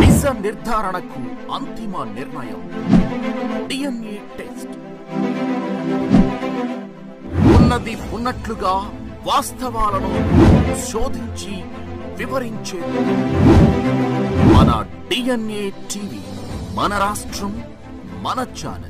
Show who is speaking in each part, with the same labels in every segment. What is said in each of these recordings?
Speaker 1: నిజ నిర్ధారణకు అంతిమ నిర్ణయం DNA టెస్ట్. ఉన్నది ఉన్నట్లుగా వాస్తవాలను శోధించి వివరించేది మన DNA టీవీ. మన రాష్ట్రం, మన ఛానల్.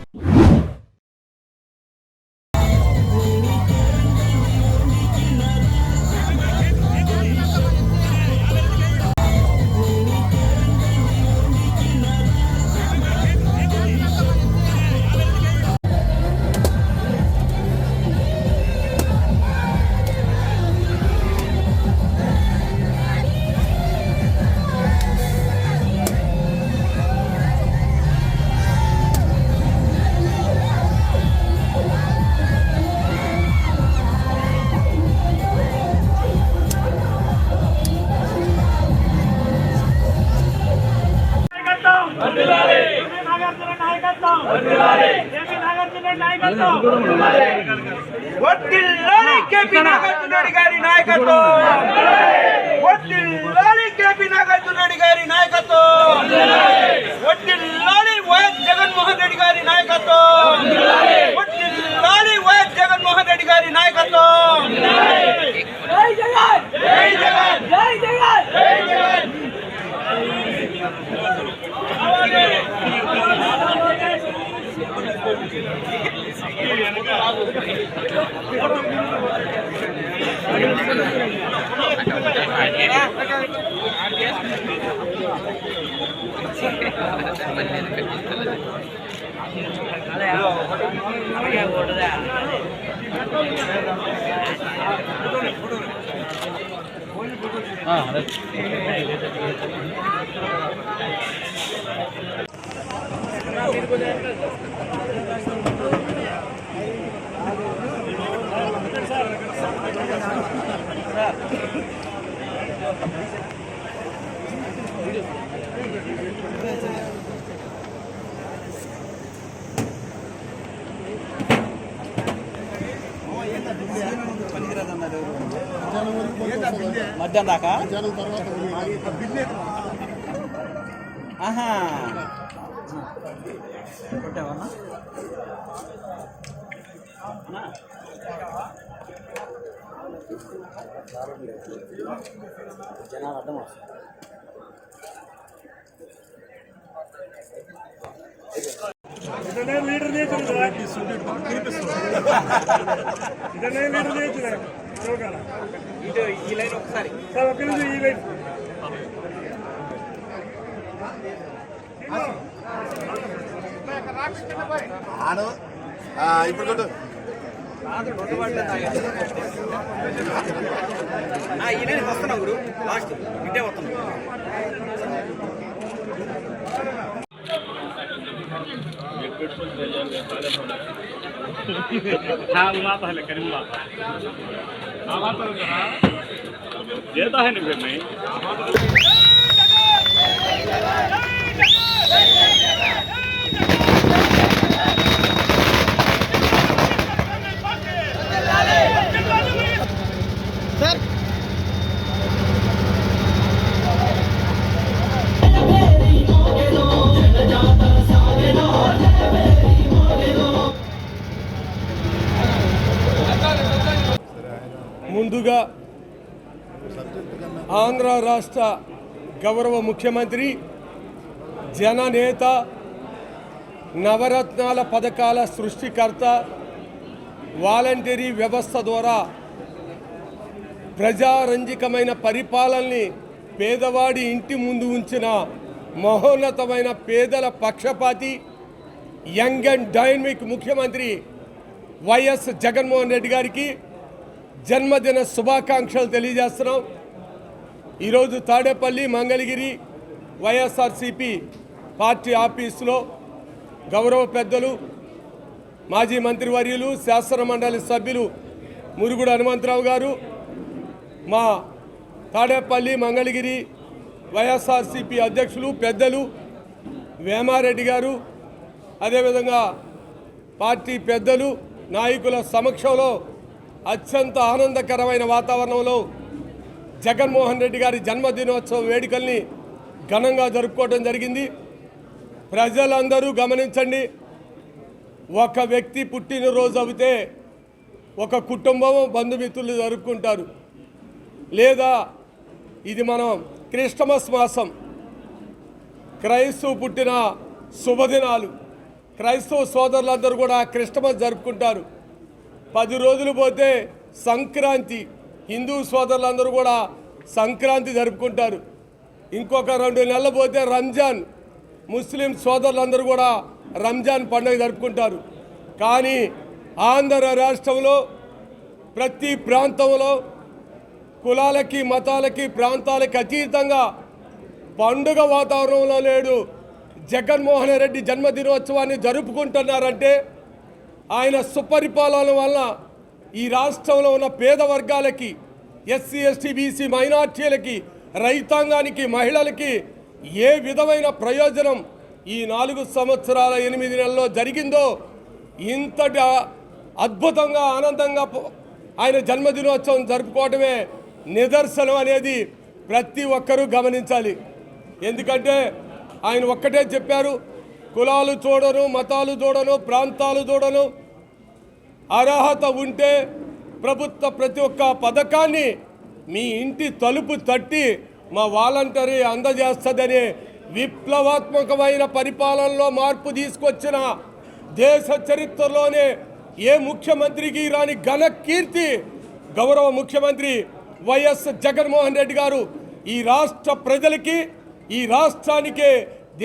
Speaker 2: వర్ధిల్లాలి కేపీ నాగార్జున రెడ్డి గారి నాయకత్వం. వర్ధిల్లాలి కేపీ నాగార్జున రెడ్డి గారి నాయకత్వం. వర్ధిల్లాలి వైఎస్ జగన్మోహన్ రెడ్డి గారి నాయకత్వం. వర్ధిల్లాలి వైఎస్ జగన్మోహన్ రెడ్డి గారి నాయకత్వం. జై జగన్, జై జగన్, జై జగన్, జై జగన్. మధ్యాహ్నం దాకా కొట్టావన్నా జనాలు అడ్డం వస్తుంది.
Speaker 3: లీడర్
Speaker 2: ఇటు ఈ లైన్ ఒకసారి
Speaker 3: ఒక్క నిమిషం ఈ లైన్
Speaker 4: ఇప్పుడు కొట్టు.
Speaker 2: ఈ లైన్ వస్తున్నా గురు లాస్ట్ ఇటే వస్తున్నా.
Speaker 3: देता है नहीं फिर नहीं
Speaker 2: सर
Speaker 3: ముందుగా ఆంధ్ర రాష్ట్ర గౌరవ ముఖ్యమంత్రి జననేత నవరత్నాల పథకాల సృష్టికర్త వాలంటరీ వ్యవస్థ ద్వారా ప్రజారంజకమైన పరిపాలనని పేదవాడి ఇంటి ముందు ఉంచిన మహోన్నతమైన పేదల పక్షపాతి యంగ్ అండ్ డైనమిక్ ముఖ్యమంత్రి వైఎస్ జగన్మోహన్ రెడ్డి గారికి జన్మదిన శుభాకాంక్షలు తెలియజేస్తున్నాం. ఈరోజు తాడేపల్లి మంగళగిరి వైఎస్ఆర్సీపీ పార్టీ ఆఫీసులో గౌరవ పెద్దలు మాజీ మంత్రివర్యులు శాసన మండలి సభ్యులు మురుగుడు హనుమంతరావు గారు, మా తాడేపల్లి మంగళగిరి వైఎస్ఆర్సీపీ అధ్యక్షులు పెద్దలు వేమారెడ్డి గారు, అదేవిధంగా పార్టీ పెద్దలు నాయకుల సమక్షంలో అత్యంత ఆనందకరమైన వాతావరణంలో జగన్మోహన్ రెడ్డి గారి జన్మదినోత్సవ వేడుకల్ని ఘనంగా జరుపుకోవడం జరిగింది. ప్రజలందరూ గమనించండి, ఒక వ్యక్తి పుట్టినరోజు అవుతే ఒక కుటుంబం బంధుమిత్రులు జరుపుకుంటారు. లేదా ఇది మనం క్రిస్టమస్ మాసం, క్రైస్తవు పుట్టిన శుభదినాలు, క్రైస్తవ సోదరులందరూ కూడా క్రిస్టమస్ జరుపుకుంటారు. 10 రోజులు పోతే సంక్రాంతి, హిందూ సోదరులందరూ కూడా సంక్రాంతి జరుపుకుంటారు. ఇంకొక 2 నెలలు పోతే రంజాన్, ముస్లిం సోదరులందరూ కూడా రంజాన్ పండుగ జరుపుకుంటారు. కానీ ఆంధ్ర రాష్ట్రంలో ప్రతి ప్రాంతంలో కులాలకి, మతాలకి, ప్రాంతాలకి అతీతంగా పండుగ వాతావరణంలో లేడు. జగన్మోహన్ రెడ్డి జన్మదినోత్సవాన్ని జరుపుకుంటున్నారంటే ఆయన సుపరిపాలన వల్ల ఈ రాష్ట్రంలో ఉన్న పేద వర్గాలకి, ఎస్సీ, ఎస్టీ, బీసీ, మైనార్టీలకి, రైతాంగానికి, మహిళలకి ఏ విధమైన ప్రయోజనం ఈ 4 సంవత్సరాల 8 నెలల్లో జరిగిందో ఇంతటి అద్భుతంగా, ఆనందంగా ఆయన జన్మదినోత్సవం జరుపుకోవడమే నిదర్శనం అనేది ప్రతి ఒక్కరూ గమనించాలి. ఎందుకంటే ఆయన ఒక్కటే చెప్పారు, కులాలు చూడను, మతాలు చూడను, ప్రాంతాలు చూడను, అర్హత ఉంటే ప్రభుత్వ ప్రతి ఒక్క పథకాన్ని మీ ఇంటి తలుపు తట్టి మా వాలంటరీ అందజేస్తుందనే విప్లవాత్మకమైన పరిపాలనలో మార్పు తీసుకొచ్చిన దేశ చరిత్రలోనే ఏ ముఖ్యమంత్రికి రాని ఘన కీర్తి గౌరవ ముఖ్యమంత్రి వైఎస్ జగన్మోహన్ రెడ్డి గారు ఈ రాష్ట్ర ప్రజలకి, ఈ రాష్ట్రానికే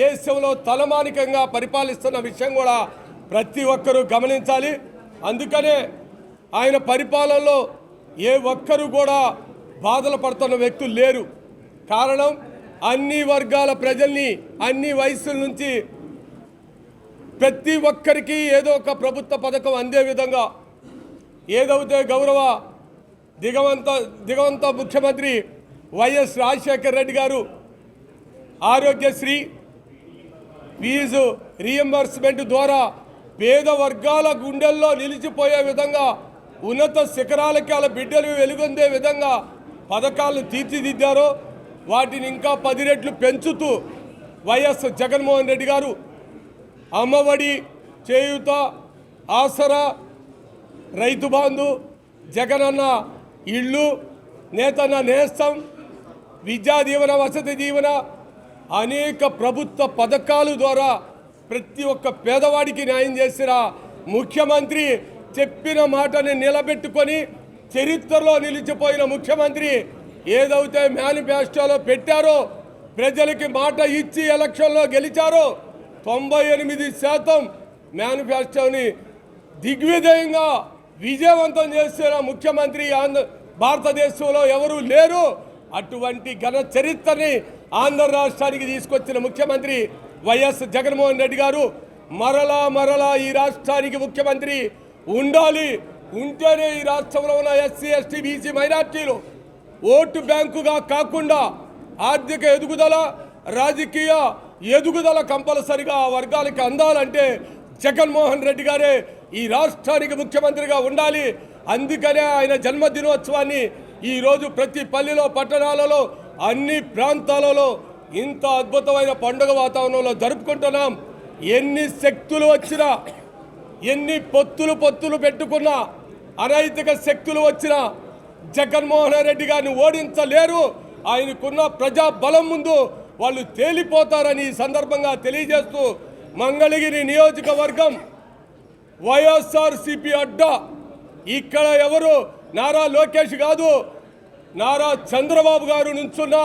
Speaker 3: దేశంలో తలమానికంగా పరిపాలిస్తున్న విషయం కూడా ప్రతి ఒక్కరూ గమనించాలి. అందుకనే ఆయన పరిపాలనలో ఏ ఒక్కరూ కూడా బాధలు పడుతున్న వ్యక్తులు లేరు. కారణం అన్ని వర్గాల ప్రజల్ని, అన్ని వయసుల నుంచి ప్రతి ఒక్కరికి ఏదో ఒక ప్రభుత్వ పథకం అందే విధంగా ఏదైతే గౌరవ దిగవంత ముఖ్యమంత్రి వైఎస్ రాజశేఖర రెడ్డి గారు ఆరోగ్యశ్రీ, ఫీజు రీఎంబర్స్మెంట్ ద్వారా పేద వర్గాల గుండెల్లో నిలిచిపోయే విధంగా, ఉన్నత శిఖరాలకి వాళ్ళ బిడ్డలు వెలుగొందే విధంగా పథకాలను తీర్చిదిద్దారో వాటిని ఇంకా 10 రెట్లు పెంచుతూ వైఎస్ జగన్మోహన్ రెడ్డి గారు అమ్మఒడి, చేయూత, ఆసరా, రైతు బంధు, జగనన్న ఇళ్ళు, నేతన్న నేస్తం, విద్యా దీవెన, వసతి దీవెన, అనేక ప్రభుత్వ పథకాల ద్వారా ప్రతి ఒక్క పేదవాడికి న్యాయం చేసిన ముఖ్యమంత్రి, చెప్పిన మాటని నిలబెట్టుకొని చరిత్రలో నిలిచిపోయిన ముఖ్యమంత్రి ఏదైతే మేనిఫెస్టోలో పెట్టారో, ప్రజలకి మాట ఇచ్చి ఎలక్షన్లో గెలిచారో 98% మేనిఫెస్టోని దిగ్విజయంగా విజయవంతం చేసిన ముఖ్యమంత్రి భారతదేశంలో ఎవరూ లేరు. అటువంటి ఘన చరిత్రని ఆంధ్ర రాష్ట్రానికి తీసుకొచ్చిన ముఖ్యమంత్రి వైఎస్ జగన్మోహన్ రెడ్డి గారు మరలా ఈ రాష్ట్రానికి ముఖ్యమంత్రి ఉండాలి. ఉంటేనే ఈ రాష్ట్రంలో ఉన్న ఎస్సీ, ఎస్టీ, బీసీ, మైనార్టీలు ఓటు బ్యాంకుగా కాకుండా ఆర్థిక ఎదుగుదల, రాజకీయ ఎదుగుదల కంపల్సరిగా ఆ వర్గాలకి అందాలంటే జగన్మోహన్ రెడ్డి గారే ఈ రాష్ట్రానికి ముఖ్యమంత్రిగా ఉండాలి. అందుకనే ఆయన జన్మదినోత్సవాన్ని ఈరోజు ప్రతి పల్లెలో, పట్టణాలలో, అన్ని ప్రాంతాలలో ఇంత అద్భుతమైన పండుగ వాతావరణంలో జరుపుకుంటున్నాం. ఎన్ని శక్తులు వచ్చినా, ఎన్ని పొత్తులు పెట్టుకున్నా, అనైతిక శక్తులు వచ్చినా జగన్మోహన్ రెడ్డి గారిని ఓడించలేరు. ఆయనకున్న ప్రజా బలం ముందు వాళ్ళు తేలిపోతారని ఈ సందర్భంగా తెలియజేస్తూ, మంగళగిరి నియోజకవర్గం వైఎస్ఆర్సీపీ అడ్డా. ఇక్కడ ఎవరు నారా లోకేష్ కాదు, నారా చంద్రబాబు గారు నుంచున్న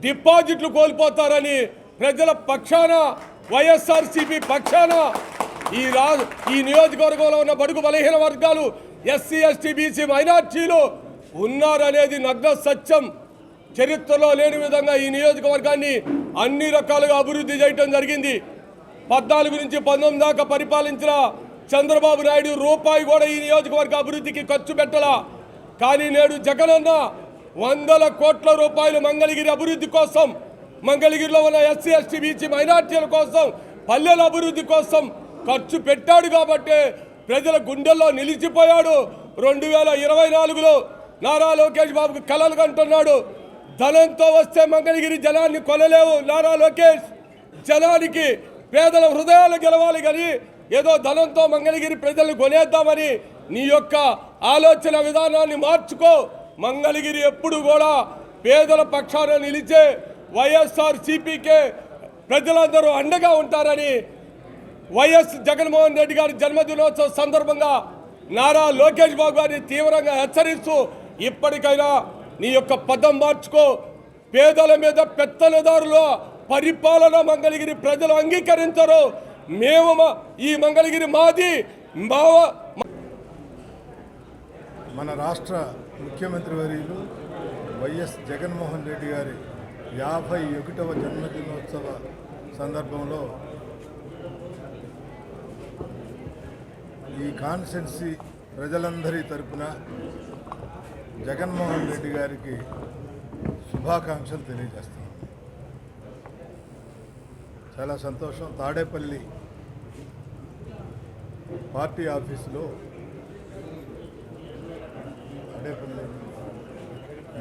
Speaker 3: డిపాజిట్లు కోల్పోతారని ప్రజల పక్షాన, వైఎస్ఆర్సీపీ పక్షాన ఈ నియోజకవర్గంలో ఉన్న బడుగు బలహీన వర్గాలు, ఎస్సీ, ఎస్టీ, బీసీ, మైనార్టీలు ఉన్నారనేది నగ్న సత్యం. చరిత్రలో లేని విధంగా ఈ నియోజకవర్గాన్ని అన్ని రకాలుగా అభివృద్ధి చేయడం జరిగింది. 14 నుంచి 19 దాకా పరిపాలించిన చంద్రబాబు నాయుడు రూపాయి కూడా ఈ నియోజకవర్గ అభివృద్ధికి ఖర్చు పెట్టలా. కానీ నేడు జగనన్న 100 కోట్ల రూపాయలు మంగళగిరి అభివృద్ధి కోసం, మంగళగిరిలో ఉన్న ఎస్సీ, ఎస్టీ, బీసీ, మైనార్టీల కోసం, పల్లెల అభివృద్ధి కోసం ఖర్చు పెట్టాడు. కాబట్టి ప్రజల గుండెల్లో నిలిచిపోయాడు. 2024లో నారా లోకేష్ బాబుకు కలలు కంటున్నాడు. ధనంతో వస్తే మంగళగిరి జనాన్ని కొనలేవు నారా లోకేష్. జనానికి పేదల హృదయాలు గెలవాలి కానీ ఏదో ధనంతో మంగళగిరి ప్రజల్ని కొనేద్దామని నీ యొక్క ఆలోచన విధానాన్ని మార్చుకో. మంగళగిరి ఎప్పుడు కూడా పేదల పక్షాన నిలిచే వైఎస్ఆర్సీపీకే ప్రజలందరూ అండగా ఉంటారని వైఎస్ జగన్మోహన్ రెడ్డి గారి జన్మదినోత్సవ సందర్భంగా నారా లోకేష్ బాబు గారిని తీవ్రంగా హెచ్చరిస్తూ ఇప్పటికైనా నీ యొక్క పదం మార్చుకో. పేదల మీద పెత్తనదారుల పరిపాలన మంగళగిరి ప్రజలు అంగీకరించరు. మేము ఈ మంగళగిరి మాది
Speaker 4: మన రాష్ట్ర ముఖ్యమంత్రి వర్యులు వైఎస్ జగన్మోహన్ రెడ్డి గారి 51వ జన్మదినోత్సవ సందర్భంలో ఈ కాన్స్టిట్యున్సీ ప్రజలందరి తరపున జగన్మోహన్ రెడ్డి గారికి శుభాకాంక్షలు తెలియజేస్తాం. చాలా సంతోషం. తాడేపల్లి పార్టీ ఆఫీసులో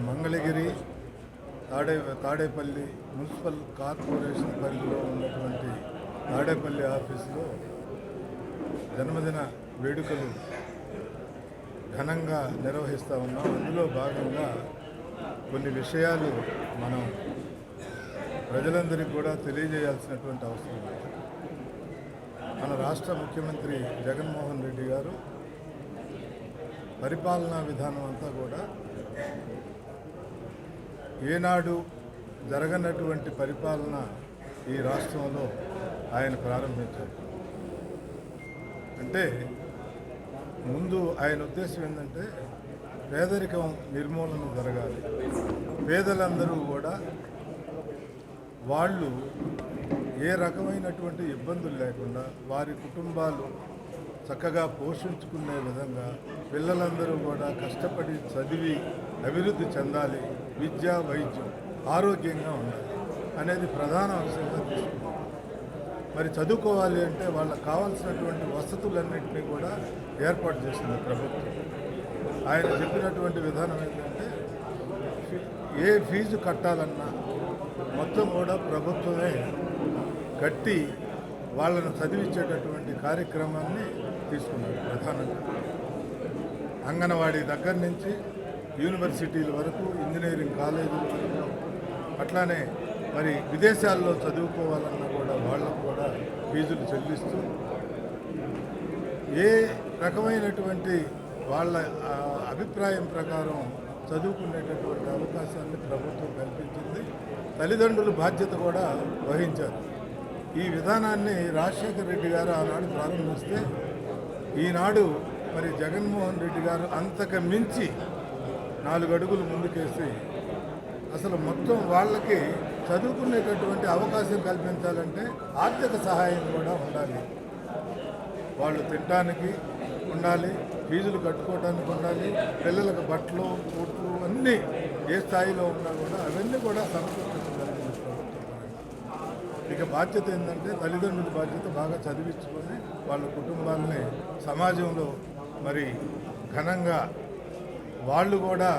Speaker 4: మంగళగిరి తాడేపల్లి మున్సిపల్ కార్పొరేషన్ పరిధిలో ఉన్నటువంటి తాడేపల్లి ఆఫీసులో జన్మదిన వేడుకలు ఘనంగా నిర్వహిస్తూ ఉన్నాం. అందులో భాగంగా కొన్ని విషయాలు మనం ప్రజలందరికీ కూడా తెలియజేయాల్సినటువంటి అవసరం ఉంది. మన రాష్ట్ర ముఖ్యమంత్రి జగన్మోహన్ రెడ్డి గారు పరిపాలనా విధానం అంతా కూడా ఏనాడు జరగనటువంటి పరిపాలన ఈ రాష్ట్రంలో ఆయన ప్రారంభించారు. అంటే ముందు ఆయన ఉద్దేశం ఏంటంటే పేదరికం నిర్మూలన జరగాలి. పేదలందరూ కూడా వాళ్ళు ఏ రకమైనటువంటి ఇబ్బందులు లేకుండా వారి కుటుంబాలు చక్కగా పోషించుకునే విధంగా పిల్లలందరూ కూడా కష్టపడి చదివి అభివృద్ధి చెందాలి, విద్య వైద్యం ఆరోగ్యంగా ఉండాలి అనేది ప్రధాన అంశంగా తీసుకున్నాం. మరి చదువుకోవాలి అంటే వాళ్ళకు కావాల్సినటువంటి వసతులన్నింటినీ కూడా ఏర్పాటు చేసింది ప్రభుత్వం. ఆయన చెప్పినటువంటి విధానం ఏంటంటే ఏ ఫీజు కట్టాలన్నా మొత్తం కూడా ప్రభుత్వమే కట్టి వాళ్ళను చదివించేటటువంటి కార్యక్రమాన్ని తీసుకున్నారు. ప్రధానంగా అంగన్వాడీ దగ్గర నుంచి యూనివర్సిటీల వరకు, ఇంజనీరింగ్ కాలేజీల వరకు, అట్లానే మరి విదేశాల్లో చదువుకోవాలన్నా కూడా వాళ్ళకు కూడా ఫీజులు చెల్లిస్తూ ఏ రకమైనటువంటి వాళ్ళ అభిప్రాయం ప్రకారం చదువుకునేటటువంటి అవకాశాన్ని ప్రభుత్వం కల్పించింది. తల్లిదండ్రుల బాధ్యత కూడా వహించారు. ఈ విధానాన్ని రాజశేఖర రెడ్డి గారు ఆనాడు ప్రారంభిస్తే ఈనాడు మరి జగన్మోహన్ రెడ్డి గారు అంతకు మించి 4 అడుగులు ముందుకేసి అసలు మొత్తం వాళ్ళకి చదువుకునేటటువంటి అవకాశం కల్పించాలంటే ఆర్థిక సహాయం కూడా ఉండాలి. వాళ్ళు తినడానికి ఉండాలి, ఫీజులు కట్టుకోవడానికి ఉండాలి, పిల్లలకు బట్టలు కూట్లు అన్నీ ఏ స్థాయిలో ఉన్నా కూడా అవన్నీ కూడా సమకూర్చగలిగింది ప్రభుత్వం. ఇక బాధ్యత ఏంటంటే తల్లిదండ్రుల బాధ్యత బాగా చదివించుకొని వాళ్ళ కుటుంబాలని సమాజంలో మరి ఘనంగా వాళ్ళు కూడా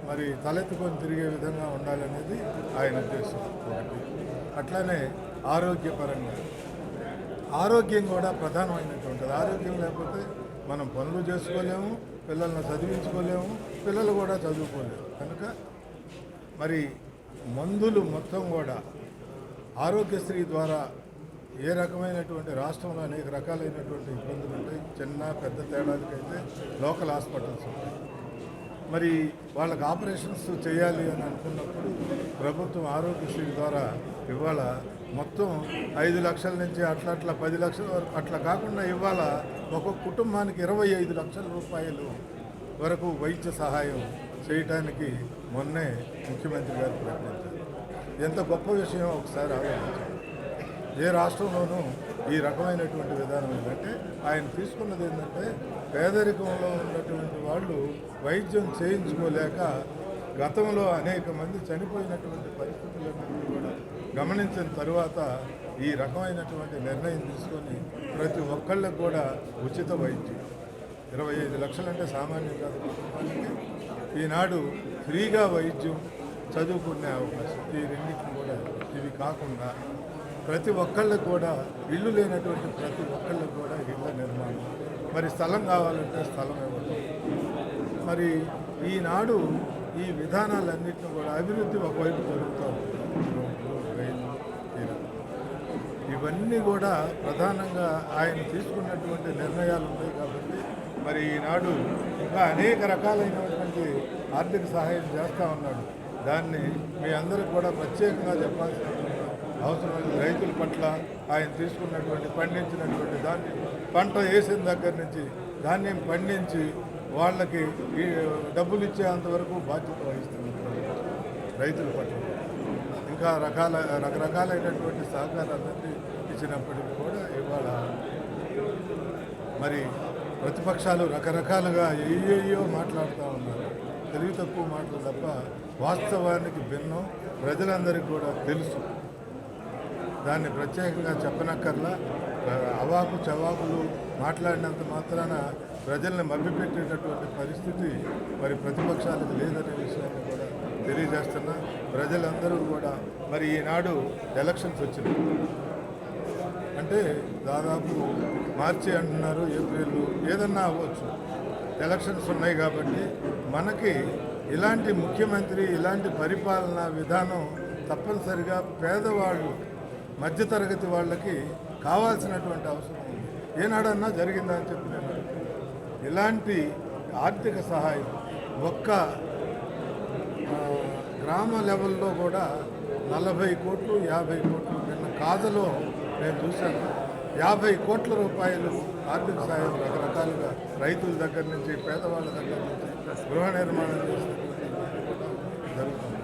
Speaker 4: మరి తలెత్తుకొని తిరిగే విధంగా ఉండాలనేది ఆయన ఉద్దేశం ఒకటి. అట్లానే ఆరోగ్యపరంగా ఆరోగ్యం కూడా ప్రధానమైనటువంటిది. ఆరోగ్యం లేకపోతే మనం పనులు చేసుకోలేము, పిల్లల్ని చదివించుకోలేము, పిల్లలు కూడా చదువుకోలేము. కనుక మరి మందులు మొత్తం కూడా ఆరోగ్యశ్రీ ద్వారా ఏ రకమైనటువంటి రాష్ట్రంలో అనేక రకాలైనటువంటి ఇబ్బందులు ఉంటాయి. చిన్న పెద్ద తేడాలకైతే లోకల్ హాస్పిటల్స్ ఉంటాయి. మరి వాళ్ళకి ఆపరేషన్స్ చేయాలి అని అనుకున్నప్పుడు ప్రభుత్వం ఆరోగ్యశ్రీ ద్వారా ఇవాళ మొత్తం 5 లక్షల నుంచి అట్లా 10 లక్షల వరకు అట్లా కాకుండా ఇవాళ ఒక్కొక్క కుటుంబానికి 25 లక్షల రూపాయలు వరకు వైద్య సహాయం చేయటానికి మొన్నే ముఖ్యమంత్రి గారు ప్రకటించారు. ఎంత గొప్ప విషయం ఒకసారి ఆలోచించారు. ఏ రాష్ట్రంలోనూ ఈ రకమైనటువంటి విధానం ఏంటంటే ఆయన తీసుకున్నది ఏంటంటే పేదరికంలో ఉన్నటువంటి వాళ్ళు వైద్యం చేయించుకోలేక గతంలో అనేక మంది చనిపోయినటువంటి పరిస్థితులన్నీ కూడా గమనించిన తరువాత ఈ రకమైనటువంటి నిర్ణయం తీసుకొని ప్రతి ఒక్కళ్ళకు కూడా ఉచిత వైద్యం 25 లక్షలంటే సామాన్యం కాదు. కుటుంబానికి ఈనాడు ఫ్రీగా వైద్యం చదువుకునే అవకాశం, ఈ రెండింటిని కూడా ఇవి కాకుండా ప్రతి ఒక్కళ్ళకు కూడా ఇల్లు లేనటువంటి ప్రతి ఒక్కళ్ళకు కూడా ఇళ్ళ నిర్మాణం, మరి స్థలం కావాలంటే స్థలం ఇవ్వడం, మరి ఈనాడు ఈ విధానాలన్నింటినీ కూడా అభివృద్ధి ఒకవైపు జరుగుతూ ఉంది. రోడ్లు, రైలు, తీరం, ఇవన్నీ కూడా ప్రధానంగా ఆయన తీసుకున్నటువంటి నిర్ణయాలు ఉన్నాయి కాబట్టి మరి ఈనాడు ఇంకా అనేక రకాలైనటువంటి ఆర్థిక సహాయం చేస్తూ ఉన్నాడు. దాన్ని మీ అందరికి కూడా ప్రత్యేకంగా చెప్పాల్సిన అవసరం. రైతుల పట్ల ఆయన తీసుకున్నటువంటి పండించినటువంటి ధాన్యం, పంట వేసిన దగ్గర నుంచి ధాన్యం పండించి వాళ్ళకి ఈ డబ్బులు ఇచ్చేంతవరకు బాధ్యత వహిస్తున్నారు రైతుల పట్ల. ఇంకా రకరకాలైనటువంటి సహకారాలన్నీ ఇచ్చినప్పటికీ కూడా ఇవాళ మరి ప్రతిపక్షాలు రకరకాలుగా ఏయో మాట్లాడుతూ ఉన్నారు. తెలివి తక్కువ మాటలు తప్ప వాస్తవానికి భిన్నం ప్రజలందరికీ కూడా తెలుసు. దాన్ని ప్రత్యేకంగా చెప్పనక్కర్లా. అవాకు చవాకులు మాట్లాడినంత మాత్రాన ప్రజల్ని మభ్యపెట్టేటటువంటి పరిస్థితి మరి ప్రతిపక్షాలకు లేదనే విషయాన్ని కూడా తెలియజేస్తున్నా. ప్రజలందరూ కూడా మరి ఈనాడు ఎలక్షన్స్ వచ్చినాయి అంటే దాదాపు మార్చి అంటున్నారు, ఏప్రిల్ ఏదన్నా అవ్వచ్చు, ఎలక్షన్స్ ఉన్నాయి కాబట్టి మనకి ఇలాంటి ముఖ్యమంత్రి, ఇలాంటి పరిపాలనా విధానం తప్పనిసరిగా పేదవాళ్ళు, మధ్యతరగతి వాళ్ళకి కావాల్సినటువంటి అవసరం ఉంది. ఏనాడన్నా జరిగిందా అని చెప్పి నేను ఇలాంటి ఆర్థిక సహాయం ఒక్క గ్రామ లెవెల్లో కూడా 40 కోట్లు 50 కోట్లు నిన్న కాజలో నేను చూశాను. 50 కోట్ల రూపాయలు ఆర్థిక సహాయం రకరకాలుగా రైతుల దగ్గర నుంచి పేదవాళ్ళ దగ్గర నుంచి గృహ నిర్మాణం చేసినటువంటి జరుగుతుంది.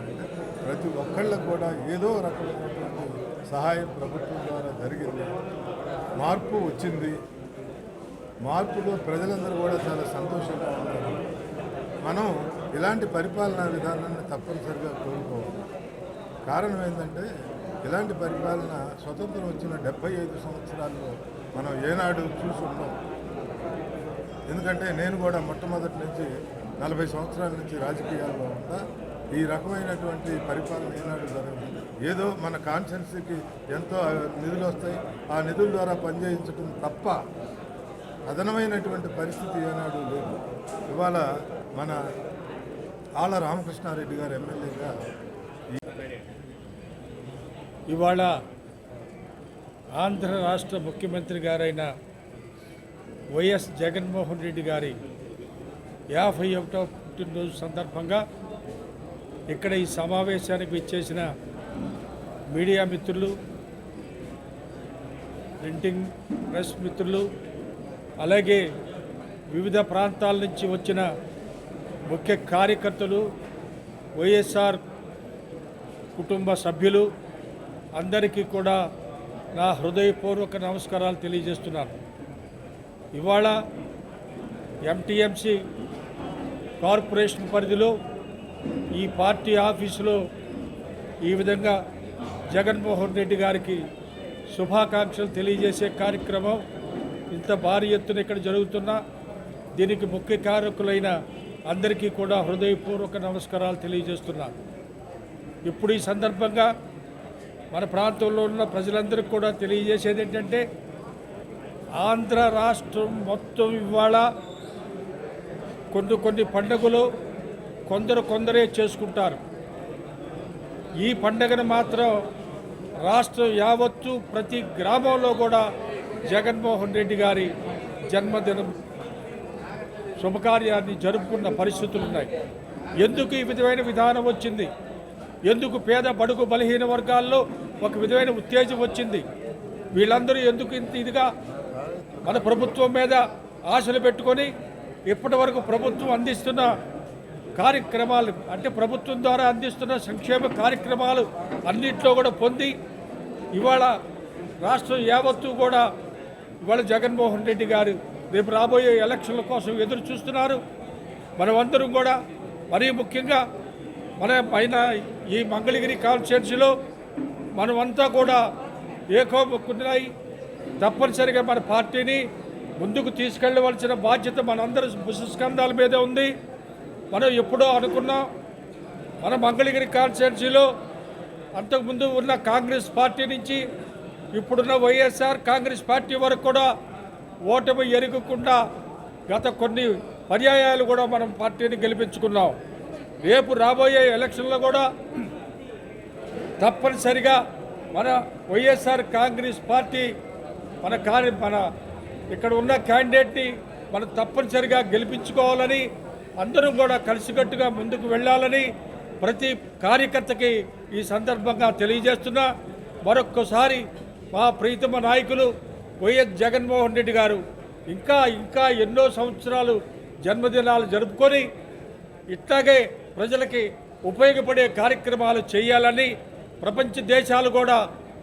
Speaker 4: ప్రతి ఒక్కళ్ళకు కూడా ఏదో రకమైనటువంటి సహాయం ప్రభుత్వం ద్వారా జరిగింది. మార్పు వచ్చింది. మార్పులో ప్రజలందరూ కూడా చాలా సంతోషంగా ఉన్నారు. మనం ఇలాంటి పరిపాలనా విధానాన్ని తప్పనిసరిగా కోరుకోవాలి. కారణం ఏంటంటే ఇలాంటి పరిపాలన స్వతంత్రం వచ్చిన 75 సంవత్సరాల్లో మనం ఏనాడు చూసి ఉన్నాం. ఎందుకంటే నేను కూడా మొట్టమొదటి నుంచి 40 సంవత్సరాల నుంచి రాజకీయాల్లో ఉంటా. ఈ రకమైనటువంటి పరిపాలన ఏనాడు జరగదు. ఏదో మన కాన్స్టిట్యున్సీకి ఎంతో నిధులు వస్తాయి, ఆ నిధుల ద్వారా పనిచేయించడం తప్ప అదనమైనటువంటి పరిస్థితి ఏనాడు లేదు. ఇవాళ మన ఆళ్ళ రామకృష్ణారెడ్డి గారు ఎమ్మెల్యేగా
Speaker 5: ఇవాళ ఆంధ్ర రాష్ట్ర ముఖ్యమంత్రి గారైన వైఎస్ జగన్మోహన్ రెడ్డి గారి 51వ పుట్టినరోజు సందర్భంగా ఇక్కడ ఈ సమావేశానికి విచ్చేసిన మీడియా మిత్రులు, ప్రింటింగ్ ప్రెస్ మిత్రులు, అలాగే వివిధ ప్రాంతాల నుంచి వచ్చిన ముఖ్య కార్యకర్తలు, వైఎస్ఆర్ కుటుంబ సభ్యులు అందరికీ కూడా నా హృదయపూర్వక నమస్కారాలు తెలియజేస్తున్నాను. ఇవాళ ఎంటీఎంసీ కార్పొరేషన్ పరిధిలో ఈ పార్టీ ఆఫీసులో ఈ విధంగా జగన్మోహన్ రెడ్డి గారికి శుభాకాంక్షలు తెలియజేసే కార్యక్రమం ఇంత భారీ ఎత్తున ఇక్కడ జరుగుతున్నా దీనికి ముఖ్య కారకులైన అందరికీ కూడా హృదయపూర్వక నమస్కారాలు తెలియజేస్తున్నాను. ఇప్పుడు ఈ సందర్భంగా మన ప్రాంతంలో ఉన్న ప్రజలందరికీ కూడా తెలియజేసేది ఏంటంటే ఆంధ్ర రాష్ట్రం మొత్తం ఇవాళ కొన్ని పండుగలు కొందరే చేసుకుంటారు. ఈ పండుగను మాత్రం రాష్ట్రం యావత్తు ప్రతి గ్రామంలో కూడా జగన్మోహన్ రెడ్డి గారి జన్మదినం శుభకార్యాన్ని జరుపుకున్న పరిస్థితులు ఉన్నాయి. ఎందుకు ఈ విధమైన విధానం వచ్చింది? ఎందుకు పేద బడుగు బలహీన వర్గాల్లో ఒక విధమైన ఉత్తేజం వచ్చింది? వీళ్ళందరూ ఎందుకు ఇంత ఇదిగా మన ప్రభుత్వం మీద ఆశలు పెట్టుకొని ఇప్పటి వరకు ప్రభుత్వం అందిస్తున్న కార్యక్రమాలు అంటే ప్రభుత్వం ద్వారా అందిస్తున్న సంక్షేమ కార్యక్రమాలు అన్నింటిలో కూడా పొంది ఇవాళ రాష్ట్రం యావత్తు కూడా ఇవాళ జగన్మోహన్ రెడ్డి గారు రేపు రాబోయే ఎలక్షన్ల కోసం ఎదురు చూస్తున్నారు. మనమందరం కూడా మరీ ముఖ్యంగా మన పైన ఈ మంగళగిరి కాన్స్టిట్యున్సీలో మనమంతా కూడా ఏకోముక్కున్నాయి. తప్పనిసరిగా మన పార్టీని ముందుకు తీసుకెళ్ళవలసిన బాధ్యత మనందరి భుజస్కంధాల మీదే ఉంది. మనం ఎప్పుడో అనుకున్నాం మన మంగళగిరి కాన్స్టిట్యున్సీలో అంతకుముందు ఉన్న కాంగ్రెస్ పార్టీ నుంచి ఇప్పుడున్న వైఎస్ఆర్ కాంగ్రెస్ పార్టీ వరకు కూడా ఓటమి ఎరగకుండా గత కొన్ని పర్యాయాలు కూడా మనం పార్టీని గెలిపించుకున్నాం. రేపు రాబోయే ఎలక్షన్లో కూడా తప్పనిసరిగా మన వైఎస్ఆర్ కాంగ్రెస్ పార్టీ మన ఇక్కడ ఉన్న క్యాండిడేట్ని మనం తప్పనిసరిగా గెలిపించుకోవాలని, అందరం కూడా కలిసికట్టుగా ముందుకు వెళ్ళాలని ప్రతి కార్యకర్తకి ఈ సందర్భంగా తెలియజేస్తున్నా. మరొక్కసారి మా ప్రీతమ నాయకులు వైఎస్ జగన్మోహన్ రెడ్డి గారు ఇంకా ఎన్నో సంవత్సరాలు జన్మదినాలు జరుపుకొని ఇట్లాగే ప్రజలకి ఉపయోగపడే కార్యక్రమాలు చేయాలని ప్రపంచ దేశాలు కూడా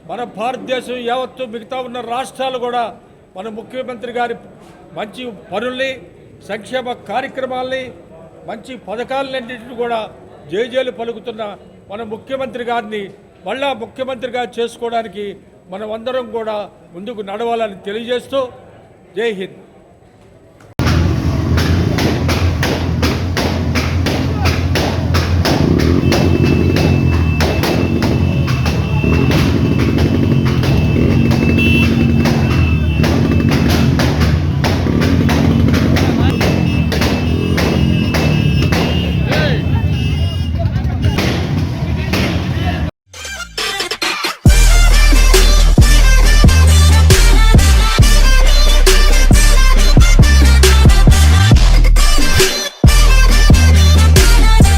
Speaker 5: మన భారతదేశం యావత్తు మిగతా ఉన్న రాష్ట్రాలు కూడా మన ముఖ్యమంత్రి గారి మంచి పనుల్ని, సంక్షేమ కార్యక్రమాల్ని, మంచి పథకాలన్నింటినీ కూడా జేజేలు పలుకుతున్న మన ముఖ్యమంత్రి గారిని మళ్ళా ముఖ్యమంత్రిగా చేసుకోవడానికి మనం అందరం కూడా ముందుకు నడవాలని తెలియజేస్తూ జై హింద్.